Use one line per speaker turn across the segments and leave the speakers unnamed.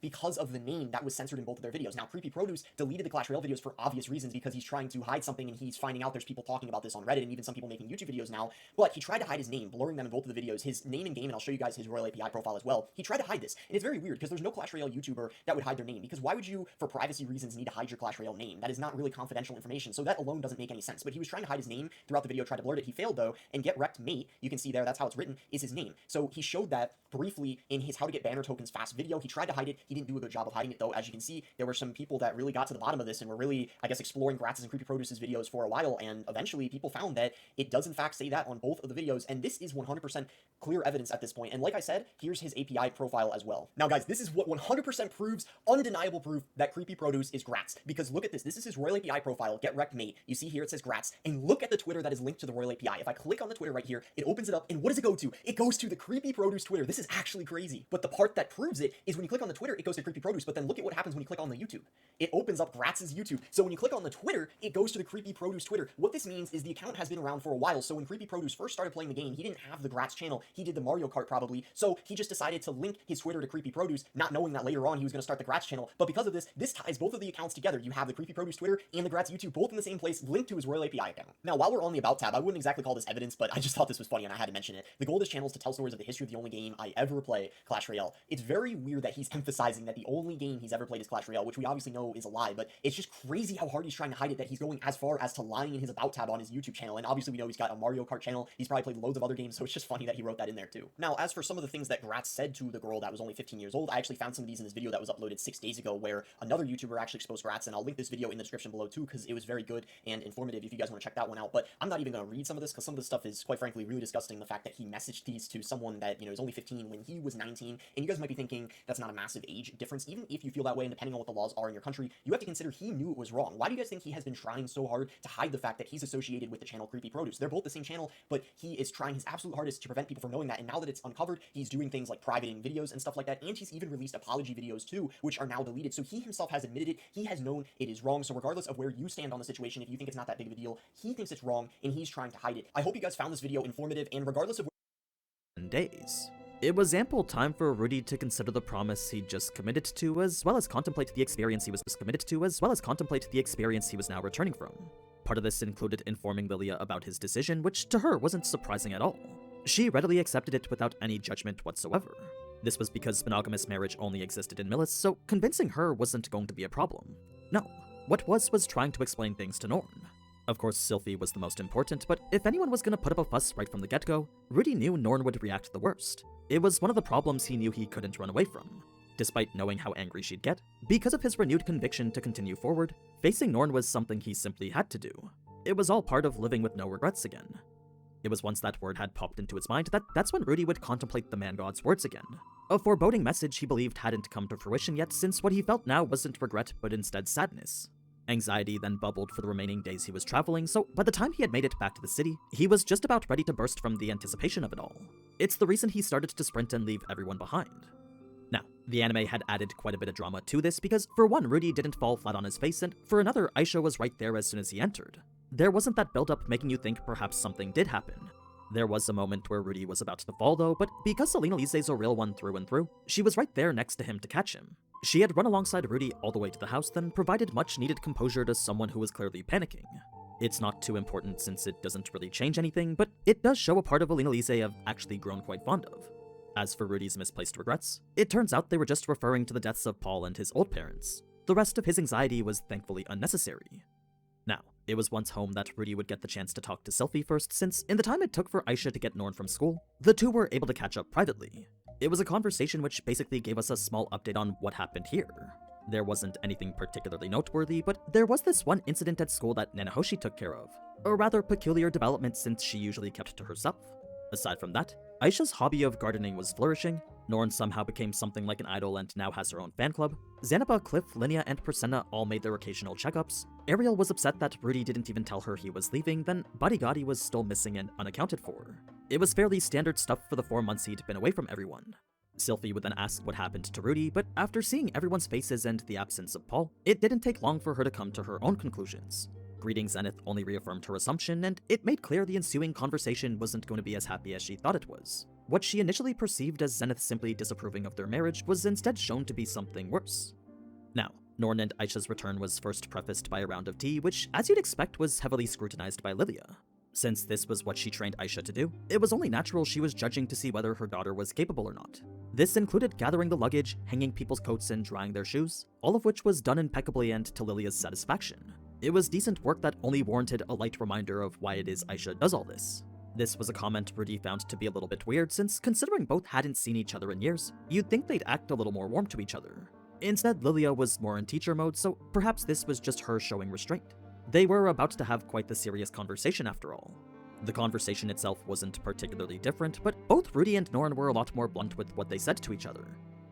because of the name that was censored in both of their videos. Now, Creepy Produce deleted the Clash Royale videos for obvious reasons because he's trying to hide something and he's finding out there's people talking about this on Reddit and even some people making YouTube videos now, but he tried to hide his name, blurring them in both of the videos. His name in game, and I'll show you guys his Royal API profile as well, he tried to hide this. And it's very weird because there's no Clash Royale YouTuber that would hide their name, because why would you, for privacy reasons, need to hide your Clash Royale name? That is not really confidential information, so that alone doesn't make any sense. But he was trying to hide his name throughout the video, tried to blur it. He failed though, and Get Wrecked Mate, you can see there, that's how it's written, is his name. So he showed that briefly in his How to Get Banner Tokens Fast video. He tried to hide it. He didn't do a good job of hiding it though. As you can see, there were some people that really got to the bottom of this and were really, I guess, exploring Gratz's and Creepy Produce's videos for a while, and eventually people found that it does in fact say that on both of the videos, and this is 100% clear evidence at this point. And like I said, here's his API profile as well. Now guys, this is what 100% proves, undeniable proof, that Creepy Produce is Gratz, because look at this. This is his Royal API profile, Get Wrecked Mate. You see here it says Gratz, and look at the Twitter that is linked to the Royal API. If I click on the Twitter right here, it opens it up, and what does it go to? It goes to the Creepy Produce Twitter. This is actually crazy. But the part that proves it is when you click on the Twitter, it goes to Creepy Produce, but then look at what happens when you click on the YouTube. It opens up Gratz's YouTube. So when you click on the Twitter, it goes to the Creepy Produce Twitter. What this means is the account has been around for a while, so when Creepy Produce first started playing the game, he didn't have the Gratz channel. He did the Mario Kart probably, so he just decided to link his Twitter to Creepy Produce, not knowing that later on he was going to start the Gratz channel. But because of this, this ties both of the accounts together. You have the Creepy Produce Twitter and the Gratz YouTube both in the same place, linked to his Royal API account. Now, while we're on the About tab, I wouldn't exactly call this evidence, but I just thought this was funny and I had to mention it. The goal of this channel is to tell stories of the history of the only game I ever play, Clash Royale. It's very weird that he's emphasizing that the only game he's ever played is Clash Royale, which we obviously know is a lie, but it's just crazy how hard he's trying to hide it, that he's going as far as to lying in his About tab on his YouTube channel. And obviously we know he's got a Mario Kart channel. He's probably played loads of other games, so it's just funny that he wrote that in there too. Now, as for some of the things that Gratz said to the girl that was only 15 years old, I actually found some of these in this video that was uploaded 6 days ago where another YouTuber actually exposed Gratz, and I'll link this video in the description below too because it was very good and informative if you guys want to check that one out. But I'm not even going to read some of this because some of this stuff is quite frankly really disgusting. The fact that he messaged these to someone that, you know, is only 15 when he was 19, and you guys might be thinking that's not a massive age difference. Even if you feel that way, and depending on what the laws are in your country, you have to consider he knew it was wrong. Why do you guys think he has been trying so hard to hide the fact that he's associated with the channel Creepy Produce? They're both the same channel, but he is trying his absolute hardest to prevent people from knowing that, and now that it's uncovered, he's doing things like privating videos and stuff like that, and he's even released apology videos too, which are now deleted. So he himself has admitted it. He has known it is wrong. So regardless of where you stand on the situation, if you think it's not that big of a deal, he thinks it's wrong, and he's trying to hide it. I hope you guys found this video informative, and regardless of
days. It was ample time for Rudy to consider the promise he just committed to, as well as contemplate the experience he was now returning from. Part of this included informing Lilia about his decision, which to her wasn't surprising at all. She readily accepted it without any judgment whatsoever. This was because monogamous marriage only existed in Millis, so convincing her wasn't going to be a problem. No, what was trying to explain things to Norn. Of course, Sylphie was the most important, but if anyone was gonna put up a fuss right from the get-go, Rudy knew Norn would react the worst. It was one of the problems he knew he couldn't run away from. Despite knowing how angry she'd get, because of his renewed conviction to continue forward, facing Norn was something he simply had to do. It was all part of living with no regrets again. It was once that word had popped into his mind that's when Rudy would contemplate the man god's words again. A foreboding message he believed hadn't come to fruition yet, since what he felt now wasn't regret but instead sadness. Anxiety then bubbled for the remaining days he was traveling, so by the time he had made it back to the city, he was just about ready to burst from the anticipation of it all. It's the reason he started to sprint and leave everyone behind. Now, the anime had added quite a bit of drama to this because, for one, Rudy didn't fall flat on his face, and for another, Aisha was right there as soon as he entered. There wasn't that build-up making you think perhaps something did happen. There was a moment where Rudy was about to fall though, but because Selena Lise's a real one through and through, she was right there next to him to catch him. She had run alongside Rudy all the way to the house, then provided much needed composure to someone who was clearly panicking. It's not too important since it doesn't really change anything, but it does show a part of Alina Lise I've actually grown quite fond of. As for Rudy's misplaced regrets, it turns out they were just referring to the deaths of Paul and his old parents. The rest of his anxiety was thankfully unnecessary. Now, it was once home that Rudy would get the chance to talk to Sylphie first, since in the time it took for Aisha to get Norn from school, the two were able to catch up privately. It was a conversation which basically gave us a small update on what happened here. There wasn't anything particularly noteworthy, but there was this one incident at school that Nanahoshi took care of. A rather peculiar development since she usually kept to herself. Aside from that, Aisha's hobby of gardening was flourishing, Norn somehow became something like an idol and now has her own fan club, Xanaba, Cliff, Linnea, and Prasenna all made their occasional checkups, Ariel was upset that Rudy didn't even tell her he was leaving, then Bodygotti was still missing and unaccounted for. It was fairly standard stuff for the 4 months he'd been away from everyone. Sylphie would then ask what happened to Rudy, but after seeing everyone's faces and the absence of Paul, it didn't take long for her to come to her own conclusions. Greeting Zenith only reaffirmed her assumption, and it made clear the ensuing conversation wasn't going to be as happy as she thought it was. what she initially perceived as Zenith simply disapproving of their marriage was instead shown to be something worse. Now, Norn and Aisha's return was first prefaced by a round of tea, which, as you'd expect, was heavily scrutinized by Lilia. Since this was what she trained Aisha to do, it was only natural she was judging to see whether her daughter was capable or not. This included gathering the luggage, hanging people's coats, and drying their shoes, all of which was done impeccably and to Lilia's satisfaction. It was decent work that only warranted a light reminder of why it is Aisha does all this. This was a comment Rudy found to be a little bit weird, since considering both hadn't seen each other in years, you'd think they'd act a little more warm to each other. Instead, Lilia was more in teacher mode, so perhaps this was just her showing restraint. They were about to have quite the serious conversation after all. The conversation itself wasn't particularly different, but both Rudy and Norn were a lot more blunt with what they said to each other.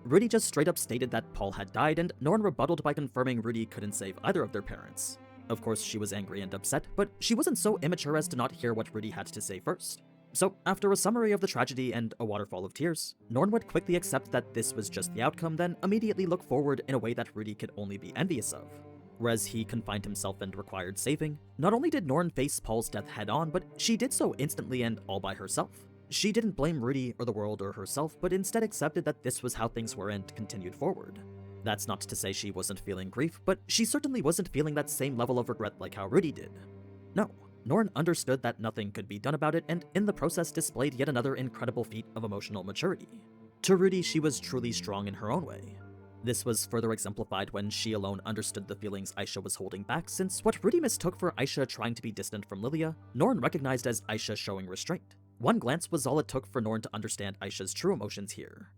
Rudy just straight up stated that Paul had died, and Norn rebutted by confirming Rudy couldn't save either of their parents. Of course, she was angry and upset, but she wasn't so immature as to not hear what Rudy had to say first. So, after a summary of the tragedy and a waterfall of tears, Norn would quickly accept that this was just the outcome, then immediately look forward in a way that Rudy could only be envious of. Whereas he confined himself and required saving, not only did Norn face Paul's death head-on, but she did so instantly and all by herself. She didn't blame Rudy or the world or herself, but instead accepted that this was how things were and continued forward. That's not to say she wasn't feeling grief, but she certainly wasn't feeling that same level of regret like how Rudy did. No, Norn understood that nothing could be done about it, and in the process displayed yet another incredible feat of emotional maturity. To Rudy, she was truly strong in her own way. This was further exemplified when she alone understood the feelings Aisha was holding back, since what Rudy mistook for Aisha trying to be distant from Lilia, Norn recognized as Aisha showing restraint. One glance was all it took for Norn to understand Aisha's true emotions here.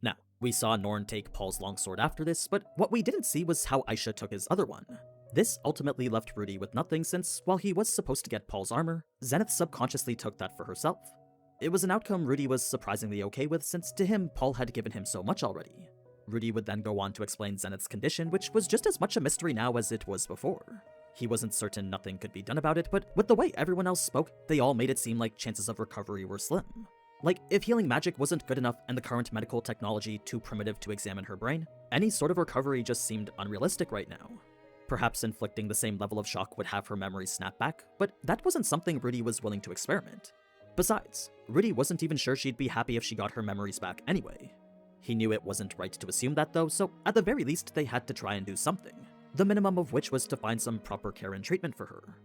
Now, we saw Norn take Paul's longsword after this, but what we didn't see was how Aisha took his other one. This ultimately left Rudy with nothing, since while he was supposed to get Paul's armor, Zenith subconsciously took that for herself. It was an outcome Rudy was surprisingly okay with, since to him, Paul had given him so much already. Rudy would then go on to explain Zenith's condition, which was just as much a mystery now as it was before. He wasn't certain nothing could be done about it, but with the way everyone else spoke, they all made it seem like chances of recovery were slim. Like, if healing magic wasn't good enough and the current medical technology too primitive to examine her brain, any sort of recovery just seemed unrealistic right now. Perhaps inflicting the same level of shock would have her memory snap back, but that wasn't something Rudy was willing to experiment. Besides, Rudy wasn't even sure she'd be happy if she got her memories back anyway. He knew it wasn't right to assume that though, so at the very least they had to try and do something, the minimum of which was to find some proper care and treatment for her.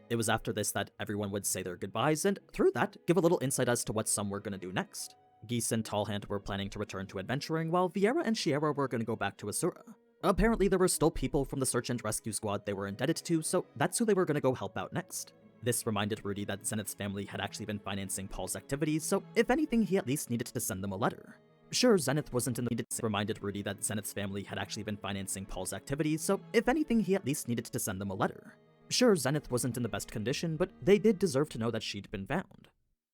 It was after this that everyone would say their goodbyes, and through that, give a little insight as to what some were gonna do next. Geese and Tallhand were planning to return to adventuring, while Viera and Shiera were gonna go back to Asura. Apparently there were still people from the search and rescue squad they were indebted to, so that's who they were gonna go help out next. This reminded Rudy that Zenith's family had actually been financing Paul's activities, so if anything he at least needed to send them a letter. Sure, Zenith wasn't in the reminded Rudy that Zenith's family had actually been financing Paul's activities, so if anything he at least needed to send them a letter. Sure, Zenith wasn't in the best condition, but they did deserve to know that she'd been found.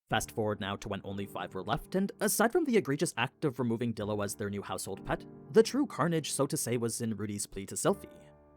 Fast forward now to when only 5 were left, and aside from the egregious act of removing Dillo as their new household pet, the true carnage, so to say, was in Rudy's plea to Sylphie.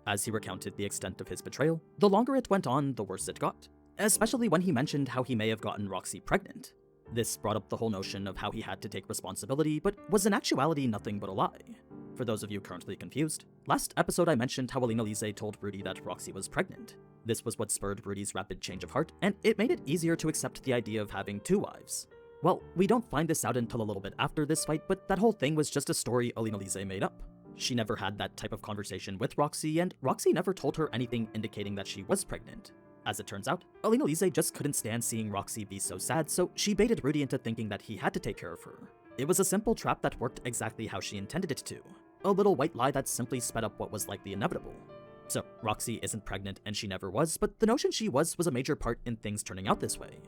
As he recounted the extent of his betrayal, the longer it went on, the worse it got, especially when he mentioned how he may have gotten Roxy pregnant. This brought up the whole notion of how he had to take responsibility, but was in actuality nothing but a lie. For those of you currently confused, last episode I mentioned how Alina Lise told Rudy that Roxy was pregnant. This was what spurred Rudy's rapid change of heart, and it made it easier to accept the idea of having 2 wives. Well, we don't find this out until a little bit after this fight, but that whole thing was just a story Alina Lise made up. She never had that type of conversation with Roxy, and Roxy never told her anything indicating that she was pregnant. As it turns out, Alina Lise just couldn't stand seeing Roxy be so sad, so she baited Rudy into thinking that he had to take care of her. It was a simple trap that worked exactly how she intended it to. A little white lie that simply sped up what was likely inevitable. So, Roxy isn't pregnant and she never was, but the notion she was a major part in things turning out this way.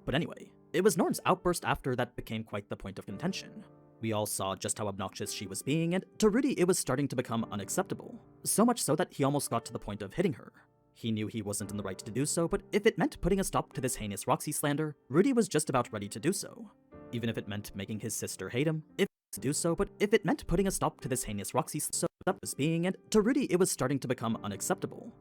But anyway, it was Norn's outburst after that became quite the point of contention. We all saw just how obnoxious she was being, and to Rudy it was starting to become unacceptable. So much so that he almost got to the point of hitting her. He knew he wasn't in the right to do so, but if it meant putting a stop to this heinous Roxy slander, Rudy was just about ready to do so. Even if it meant making his sister hate him, if it meant putting a stop to this heinous Roxy so that was being, and to Rudy it was starting to become unacceptable.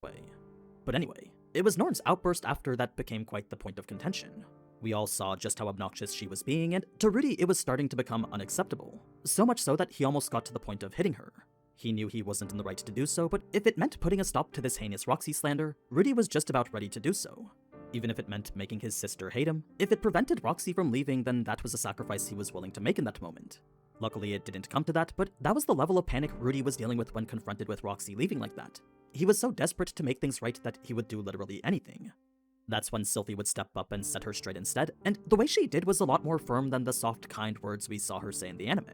But anyway, it was Norn's outburst after that became quite the point of contention. We all saw just how obnoxious she was being, and to Rudy it was starting to become unacceptable. So much so that he almost got to the point of hitting her. He knew he wasn't in the right to do so, but if it meant putting a stop to this heinous Roxy slander, Rudy was just about ready to do so. even if it meant making his sister hate him. If it prevented Roxy from leaving, then that was a sacrifice he was willing to make in that moment. Luckily, it didn't come to that, but that was the level of panic Rudy was dealing with when confronted with Roxy leaving like that. He was so desperate to make things right that he would do literally anything. That's when Sylphie would step up and set her straight instead, and the way she did was a lot more firm than the soft, kind words we saw her say in the anime.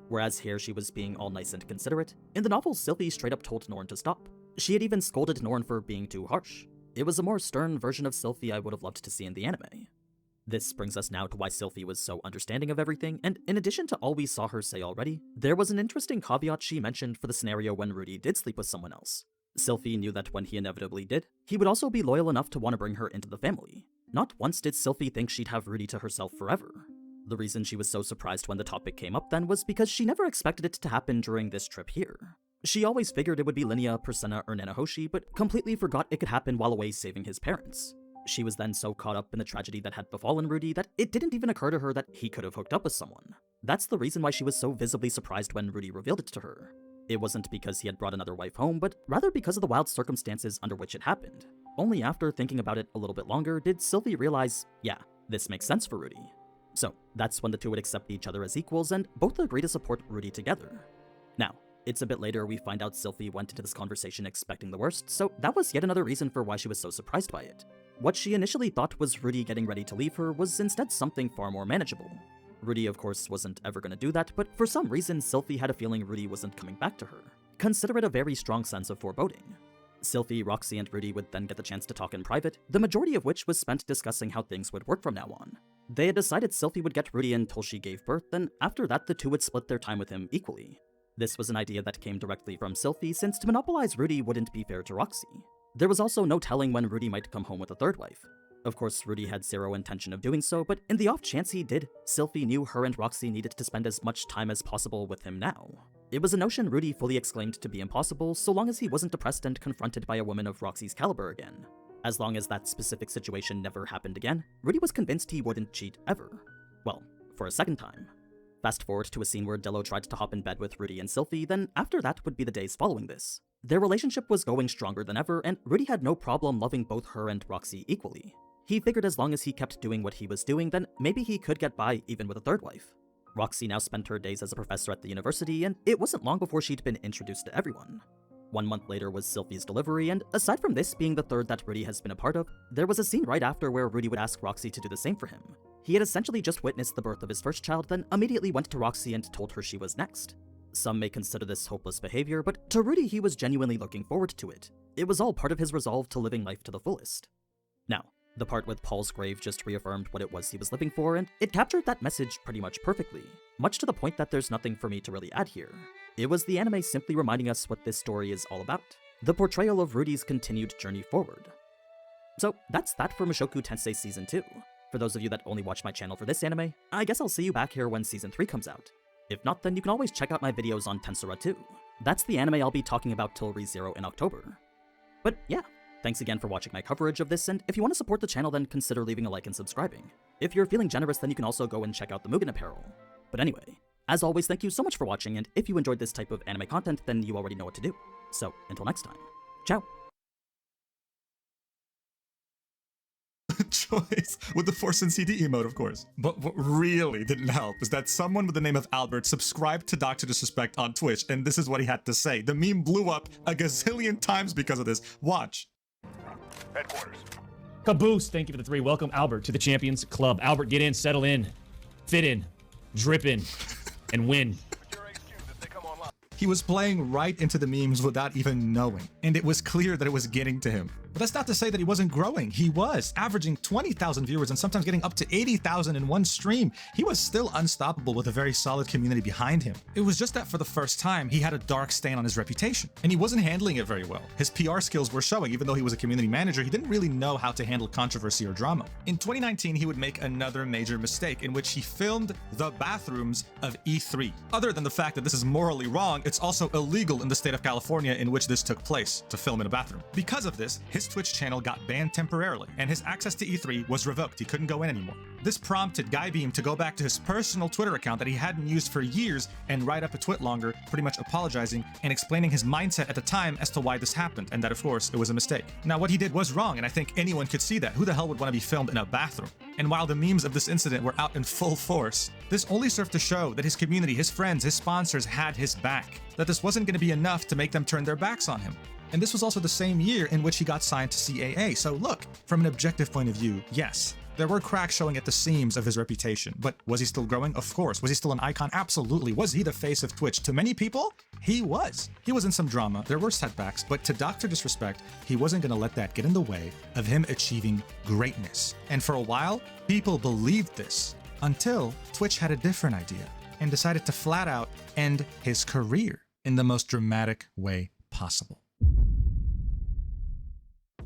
Whereas here she was being all nice and considerate, in the novel Sylphie straight up told Norn to stop. She had even scolded Norn for being too harsh. It was a more stern version of Sylphie I would have loved to see in the anime. This brings us now to why Sylphie was so understanding of everything, and in addition to all we saw her say already, there was an interesting caveat she mentioned for the scenario when Rudy did sleep with someone else. Sylphie knew that when he inevitably did, he would also be loyal enough to want to bring her into the family. Not once did Sylphie think she'd have Rudy to herself forever. The reason she was so surprised when the topic came up then was because she never expected it to happen during this trip here. She always figured it would be Linnea, Persona, or Nanahoshi, but completely forgot it could happen while away saving his parents. She was then so caught up in the tragedy that had befallen Rudy that it didn't even occur to her that he could have hooked up with someone. That's the reason why she was so visibly surprised when Rudy revealed it to her. It wasn't because he had brought another wife home, but rather because of the wild circumstances under which it happened. Only after thinking about it a little bit longer did Sylphie realize, yeah, this makes sense for Rudy. So that's when the two would accept each other as equals and both agree to support Rudy together. Now, it's a bit later we find out Sylphie went into this conversation expecting the worst, so that was yet another reason for why she was so surprised by it. What she initially thought was Rudy getting ready to leave her was instead something far more manageable. Rudy of course wasn't ever gonna do that, but for some reason Sylphie had a feeling Rudy wasn't coming back to her. Consider it a very strong sense of foreboding. Sylphie, Roxy, and Rudy would then get the chance to talk in private, the majority of which was spent discussing how things would work from now on. They had decided Sylphie would get Rudy until she gave birth, then after that the two would split their time with him equally. This was an idea that came directly from Sylphie, since to monopolize Rudy wouldn't be fair to Roxy. There was also no telling when Rudy might come home with a third wife. Of course, Rudy had zero intention of doing so, but in the off chance he did, Sylphie knew her and Roxy needed to spend as much time as possible with him now. It was a notion Rudy fully exclaimed to be impossible so long as he wasn't depressed and confronted by a woman of Roxy's caliber again. As long as that specific situation never happened again, Rudy was convinced he wouldn't cheat ever. Well, for a second time. Fast forward to a scene where Dello tried to hop in bed with Rudy and Sylphie, then after that would be the days following this. Their relationship was going stronger than ever, and Rudy had no problem loving both her and Roxy equally. He figured as long as he kept doing what he was doing, then maybe he could get by even with a third wife. Roxy now spent her days as a professor at the university, and it wasn't long before she'd been introduced to everyone. 1 month later was Sylphie's delivery, and aside from this being the third that Rudy has been a part of, there was a scene right after where Rudy would ask Roxy to do the same for him. He had essentially just witnessed the birth of his first child, then immediately went to Roxy and told her she was next. Some may consider this hopeless behavior, but to Rudy he was genuinely looking forward to it. It was all part of his resolve to living life to the fullest. Now, the part with Paul's grave just reaffirmed what it was he was living for, and it captured that message pretty much perfectly, much to the point that there's nothing for me to really add here. It was the anime simply reminding us what this story is all about, the portrayal of Rudy's continued journey forward. So that's that for Mushoku Tensei Season 2. For those of you that only watch my channel for this anime, I guess I'll see you back here when Season 3 comes out. If not, then you can always check out my videos on Tensura 2. That's the anime I'll be talking about till ReZero in October. But yeah, thanks again for watching my coverage of this, and if you want to support the channel then consider leaving a like and subscribing. If you're feeling generous then you can also go and check out the Mugen apparel. But anyway, as always thank you so much for watching, and if you enjoyed this type of anime content then you already know what to do. So until next time, ciao!
Choice with the Force and CD emote, of course. But what really didn't help is that someone with the name of Albert subscribed to Dr. Disrespect on Twitch, and this is what he had to say. The meme blew up a gazillion times because of this. Watch.
Headquarters.
Caboose, thank you for the 3. Welcome, Albert, to the Champions Club. Albert, get in, settle in, fit in, drip in, and win.
He was playing right into the memes without even knowing, and it was clear that it was getting to him. But that's not to say that he wasn't growing. He was, averaging 20,000 viewers and sometimes getting up to 80,000 in one stream. He was still unstoppable with a very solid community behind him. It was just that for the first time, he had a dark stain on his reputation, and he wasn't handling it very well. His PR skills were showing. Even though he was a community manager, he didn't really know how to handle controversy or drama. In 2019, he would make another major mistake in which he filmed the bathrooms of E3. Other than the fact that this is morally wrong, it's also illegal in the state of California in which this took place, to film in a bathroom. Because of this, his his Twitch channel got banned temporarily, and his access to E3 was revoked. He couldn't go in anymore. This prompted Guybeam to go back to his personal Twitter account that he hadn't used for years and write up a twit longer, pretty much apologizing and explaining his mindset at the time as to why this happened, and that of course it was a mistake. Now what he did was wrong, and I think anyone could see that. Who the hell would want to be filmed in a bathroom? And while the memes of this incident were out in full force, this only served to show that his community, his friends, his sponsors had his back, that this wasn't going to be enough to make them turn their backs on him. And this was also the same year in which he got signed to CAA. So look, from an objective point of view, yes, there were cracks showing at the seams of his reputation, but was he still growing? Of course. Was he still an icon? Absolutely. Was he the face of Twitch? To many people, he was. He was in some drama, there were setbacks, but to Dr. Disrespect, he wasn't gonna let that get in the way of him achieving greatness. And for a while, people believed this, until Twitch had a different idea and decided to flat out end his career in the most dramatic way possible.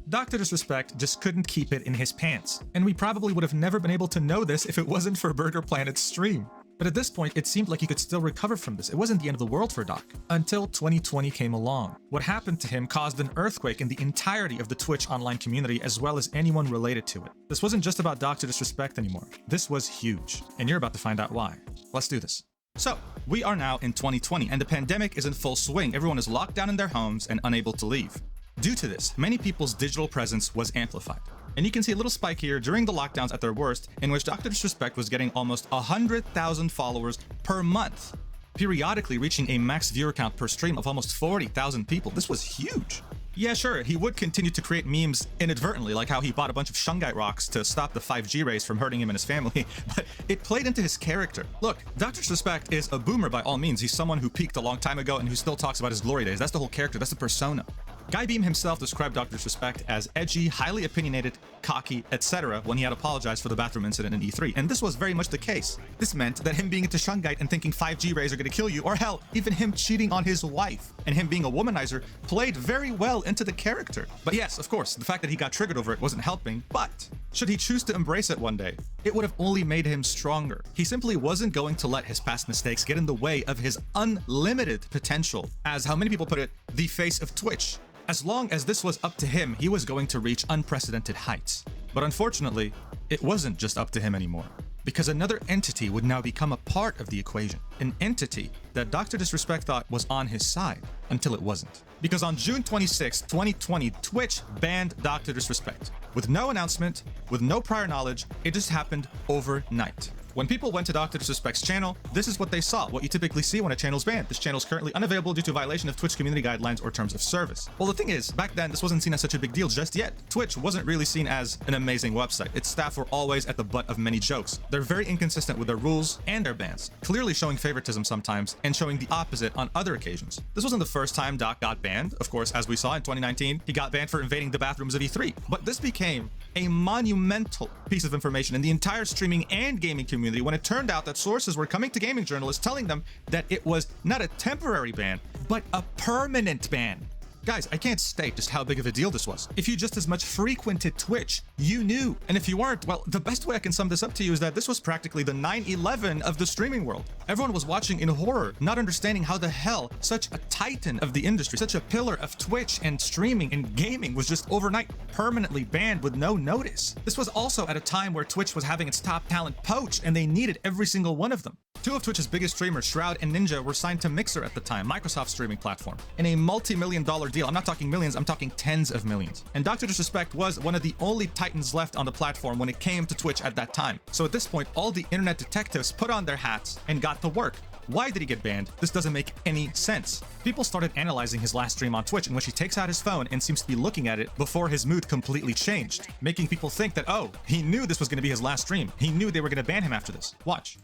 Dr. Disrespect just couldn't keep it in his pants, and we probably would have never been able to know this if it wasn't for Burger Planet's stream. But at this point, it seemed like he could still recover from this. It wasn't the end of the world for Doc, until 2020 came along. What happened to him caused an earthquake in the entirety of the Twitch online community, as well as anyone related to it. This wasn't just about Dr. Disrespect anymore. This was huge, and you're about to find out why. Let's do this. So, we are now in 2020, and the pandemic is in full swing. Everyone is locked down in their homes and unable to leave. Due to this, many people's digital presence was amplified. And you can see a little spike here during the lockdowns at their worst, in which Dr. Disrespect was getting almost 100,000 followers per month, periodically reaching a max viewer count per stream of almost 40,000 people. This was huge. Yeah, sure, he would continue to create memes inadvertently, like how he bought a bunch of shungite rocks to stop the 5G rays from hurting him and his family, but it played into his character. Look, Dr. Disrespect is a boomer by all means. He's someone who peaked a long time ago and who still talks about his glory days. That's the whole character, that's the persona. Guybeam himself described Dr. Disrespect as edgy, highly opinionated, cocky, etc. when he had apologized for the bathroom incident in E3, and this was very much the case. This meant that him being into shungite and thinking 5G rays are gonna kill you, or hell, even him cheating on his wife and him being a womanizer played very well into the character. But yes, of course, the fact that he got triggered over it wasn't helping, but should he choose to embrace it one day, it would have only made him stronger. He simply wasn't going to let his past mistakes get in the way of his unlimited potential as, how many people put it, the face of Twitch. As long as this was up to him, he was going to reach unprecedented heights. But unfortunately, it wasn't just up to him anymore, because another entity would now become a part of the equation. An entity that Dr. Disrespect thought was on his side, until it wasn't. Because on June 26, 2020, Twitch banned Dr. Disrespect. With no announcement, with no prior knowledge, it just happened overnight. When people went to Dr. Disrespect's channel, this is what they saw, what you typically see when a channel's banned. This channel is currently unavailable due to violation of Twitch community guidelines or terms of service. Well, the thing is, back then, this wasn't seen as such a big deal just yet. Twitch wasn't really seen as an amazing website. Its staff were always at the butt of many jokes. They're very inconsistent with their rules and their bans, clearly showing favoritism sometimes and showing the opposite on other occasions. This wasn't the first time Doc got banned. Of course, as we saw in 2019, he got banned for invading the bathrooms of E3. But this became a monumental piece of information in the entire streaming and gaming community when it turned out that sources were coming to gaming journalists telling them that it was not a temporary ban, but a permanent ban. Guys, I can't state just how big of a deal this was. If you just as much frequented Twitch, you knew. And if you weren't, well, the best way I can sum this up to you is that this was practically the 9/11 of the streaming world. Everyone was watching in horror, not understanding how the hell such a titan of the industry, such a pillar of Twitch and streaming and gaming was just overnight permanently banned with no notice. This was also at a time where Twitch was having its top talent poached and they needed every single one of them. Two of Twitch's biggest streamers, Shroud and Ninja, were signed to Mixer at the time, Microsoft's streaming platform, in a multi-million-dollar deal. I'm not talking millions, I'm talking tens of millions. And Dr. Disrespect was one of the only titans left on the platform when it came to Twitch at that time. So at this point, all the internet detectives put on their hats and got to work. Why did he get banned? This doesn't make any sense. People started analyzing his last stream on Twitch in which he takes out his phone and seems to be looking at it before his mood completely changed, making people think that, oh, he knew this was going to be his last stream. He knew they were going to ban him after this. Watch.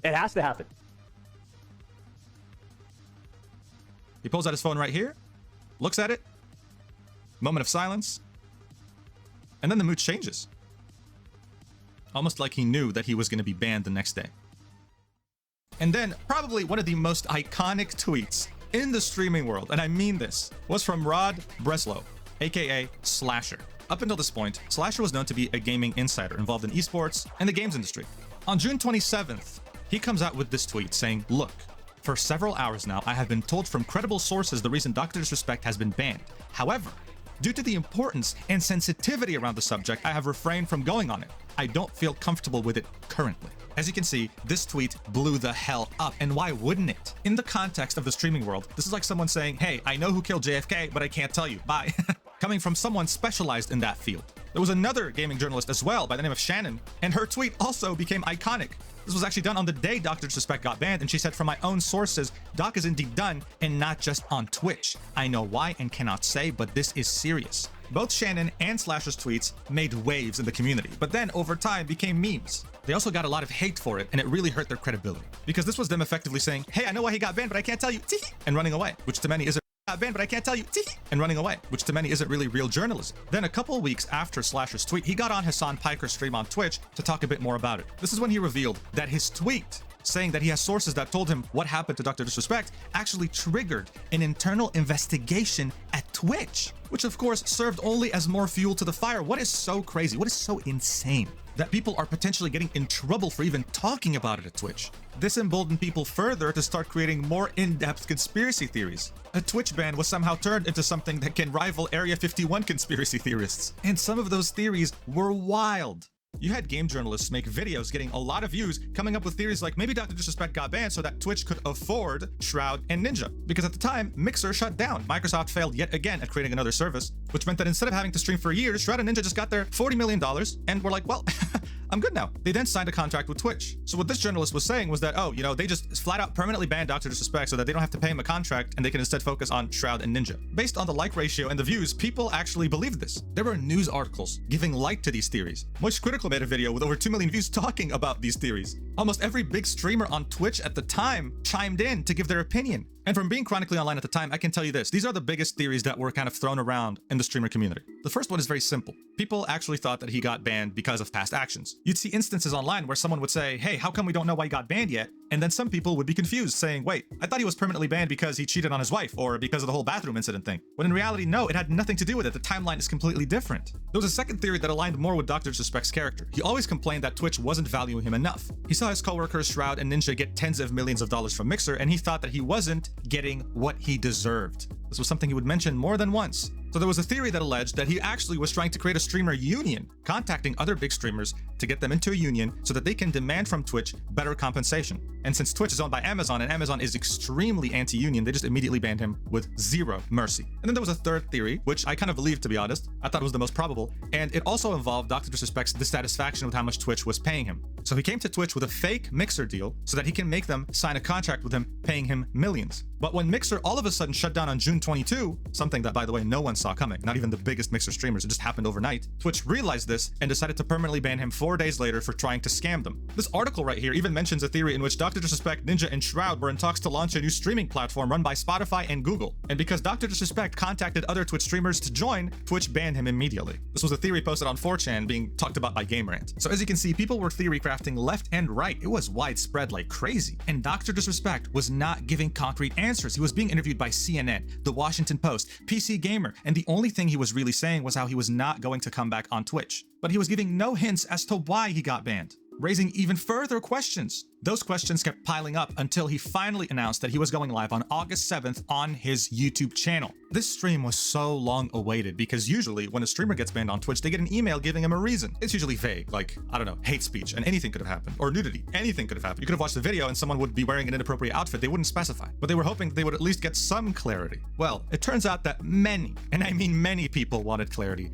It has to happen.
He pulls out his phone right here, looks at it, moment of silence, and then the mood changes. Almost like he knew that he was going to be banned the next day. And then, probably one of the most iconic tweets in the streaming world, and I mean this, was from Rod Breslow, aka Slasher. Up until this point, Slasher was known to be a gaming insider involved in esports and the games industry. On June 27th, he comes out with this tweet saying, "Look, for several hours now, I have been told from credible sources the reason Dr. Disrespect has been banned. However, Due to the importance and sensitivity around the subject, I have refrained from going on it. I don't feel comfortable with it currently. As you can see, this tweet blew the hell up, and why wouldn't it? In the context of the streaming world, this is like someone saying, hey, I know who killed JFK, but I can't tell you, bye. Coming from someone specialized in that field. There was another gaming journalist as well by the name of Shannon, and her tweet also became iconic. This was actually done on the day Dr. Disrespect got banned, and she said, from my own sources, Doc is indeed done, and not just on Twitch. I know why and cannot say, but this is serious. Both Shannon and Slasher's tweets made waves in the community, but then over time became memes. They also got a lot of hate for it, and it really hurt their credibility. Because this was them effectively saying, hey, I know why he got banned, but I can't tell you, and running away, which to many isn't got banned, but I can't tell you, and running away, which to many isn't really real journalism. Then a couple of weeks after Slasher's tweet, he got on Hassan Piker's stream on Twitch to talk a bit more about it. This is when he revealed that his tweet saying that he has sources that told him what happened to Dr. Disrespect actually triggered an internal investigation at Twitch, which of course served only as more fuel to the fire. What is so crazy? What is so insane? That people are potentially getting in trouble for even talking about it at Twitch. This emboldened people further to start creating more in-depth conspiracy theories. A Twitch ban was somehow turned into something that can rival Area 51 conspiracy theorists. And some of those theories were wild. You had game journalists make videos getting a lot of views, coming up with theories like maybe Dr. Disrespect got banned so that Twitch could afford Shroud and Ninja. Because at the time, Mixer shut down. Microsoft failed yet again at creating another service, which meant that instead of having to stream for years, Shroud and Ninja just got their $40 million and were like, well, I'm good now. They then signed a contract with Twitch. So what this journalist was saying was that, oh, you know, they just flat out permanently banned Dr. Disrespect so that they don't have to pay him a contract and they can instead focus on Shroud and Ninja. Based on the like ratio and the views, people actually believed this. There were news articles giving light to these theories. Moist Critical made a video with over 2 million views talking about these theories. Almost every big streamer on Twitch at the time chimed in to give their opinion. And from being chronically online at the time, I can tell you this. These are the biggest theories that were kind of thrown around in the streamer community. The first one is very simple. People actually thought that he got banned because of past actions. You'd see instances online where someone would say, hey, how come we don't know why he got banned yet? And then some people would be confused saying, wait, I thought he was permanently banned because he cheated on his wife or because of the whole bathroom incident thing. When in reality, no, it had nothing to do with it. The timeline is completely different. There was a second theory that aligned more with Dr. Disrespect's character. He always complained that Twitch wasn't valuing him enough. He saw his coworkers Shroud and Ninja get tens of millions of dollars from Mixer, and he thought that he wasn't getting what he deserved. This was something he would mention more than once. So there was a theory that alleged that he actually was trying to create a streamer union, contacting other big streamers to get them into a union so that they can demand from Twitch better compensation. And since Twitch is owned by Amazon and Amazon is extremely anti-union, they just immediately banned him with zero mercy. And then there was a third theory, which I kind of believed, to be honest. I thought it was the most probable, and it also involved Dr. Disrespect's dissatisfaction with how much Twitch was paying him. So he came to Twitch with a fake Mixer deal so that he can make them sign a contract with him, paying him millions. But when Mixer all of a sudden shut down on June 22, something that, by the way, no one saw coming, not even the biggest Mixer streamers, it just happened overnight, Twitch realized this and decided to permanently ban him 4 days later for trying to scam them. This article right here even mentions a theory in which Dr. Disrespect, Ninja, and Shroud were in talks to launch a new streaming platform run by Spotify and Google. And because Dr. Disrespect contacted other Twitch streamers to join, Twitch banned him immediately. This was a theory posted on 4chan being talked about by GameRant. So as you can see, people were theory crafting left and right. It was widespread like crazy. And Dr. Disrespect was not giving concrete answers. He was being interviewed by CNN, The Washington Post, PC Gamer, and the only thing he was really saying was how he was not going to come back on Twitch. But he was giving no hints as to why he got banned, raising even further questions. Those questions kept piling up until he finally announced that he was going live on August 7th on his YouTube channel. This stream was so long awaited because usually when a streamer gets banned on Twitch, they get an email giving him a reason. It's usually vague, like, I don't know, hate speech, and anything could have happened, or nudity, anything could have happened. You could have watched the video and someone would be wearing an inappropriate outfit, they wouldn't specify, but they were hoping they would at least get some clarity. Well, it turns out that many, and I mean many people wanted clarity.